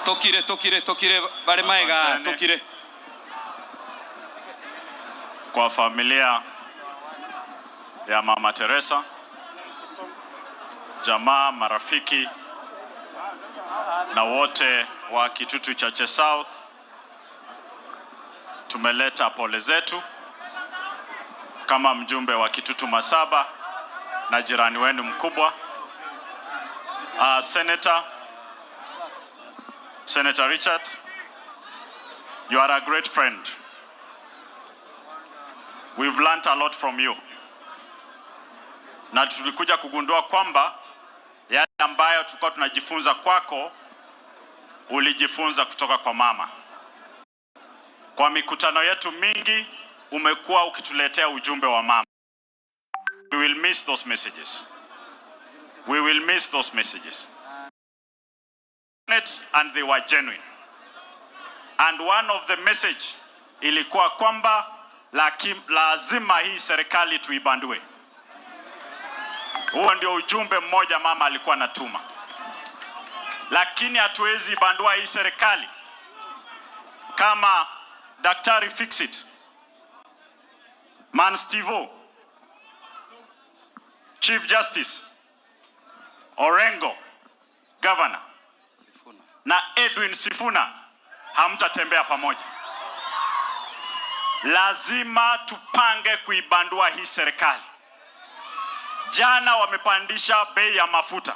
Tokire bale maega tokire. Kwa familia ya Mama Teresa, jamaa, marafiki na wote wa Kitutu Chache South, tumeleta pole zetu kama mjumbe wa Kitutu Masaba na jirani wenu mkubwa. Senator Richard, you are a great friend. We've learned a lot from you. Na tulikuja kugundua kwamba yale ambayo tulikuwa tunajifunza kwako, ulijifunza kutoka kwa mama. Kwa mikutano yetu mingi umekuwa ukituletea ujumbe wa mama. We will miss those messages. We will miss those messages. And they were genuine. And one of the message ilikuwa kwamba lazima hii serikali tuibandue. Huo ndio ujumbe mmoja mama alikuwa anatuma. Lakini hatuwezi bandua hii serikali kama Daktari Fixit, Man Stivo, Chief Justice Orengo, Governor na Edwin Sifuna hamtatembea pamoja. Lazima tupange kuibandua hii serikali. Jana wamepandisha bei ya mafuta.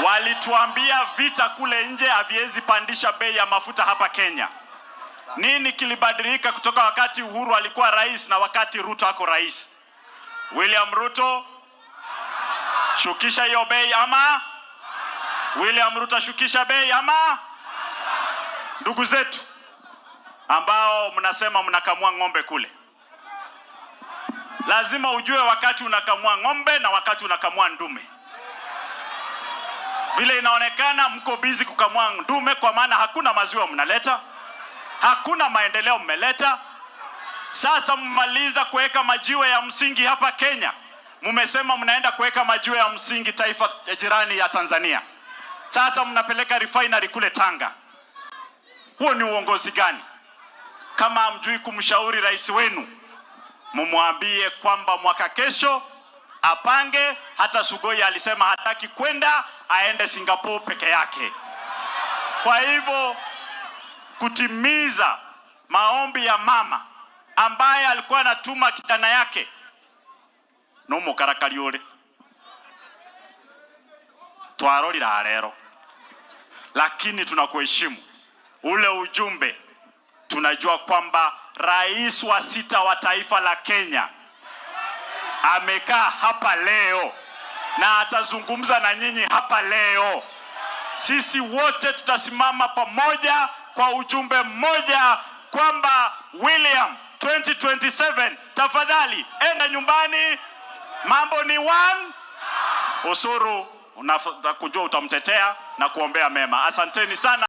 Walituambia vita kule nje haviwezi pandisha bei ya mafuta hapa Kenya. Nini kilibadilika kutoka wakati Uhuru alikuwa rais na wakati Ruto ako rais? William Ruto, shukisha hiyo bei ama? William Ruto shukisha bei ama? Ndugu zetu ambao mnasema mnakamua ng'ombe kule, lazima ujue wakati unakamua ng'ombe na wakati unakamua ndume. Vile inaonekana mko busy kukamua ndume, kwa maana hakuna maziwa mnaleta, hakuna maendeleo mmeleta. Sasa mmaliza kuweka majiwe ya msingi hapa Kenya, mmesema mnaenda kuweka majiwe ya msingi taifa jirani ya Tanzania. Sasa mnapeleka refinery kule Tanga. Huo ni uongozi gani? Kama hamjui kumshauri rais wenu, mumwambie kwamba mwaka kesho apange. Hata Sugoi alisema hataki kwenda, aende Singapore peke yake. Kwa hivyo kutimiza maombi ya mama ambaye alikuwa anatuma kijana yake no mukarakariole twarorira rero, lakini tunakuheshimu. Ule ujumbe tunajua kwamba rais wa 6 wa taifa la Kenya amekaa hapa leo na atazungumza na nyinyi hapa leo. Sisi wote tutasimama pamoja kwa ujumbe mmoja kwamba William 2027 tafadhali enda nyumbani, mambo ni one. Usuru unakujua utamtetea na kuombea mema. Asanteni sana.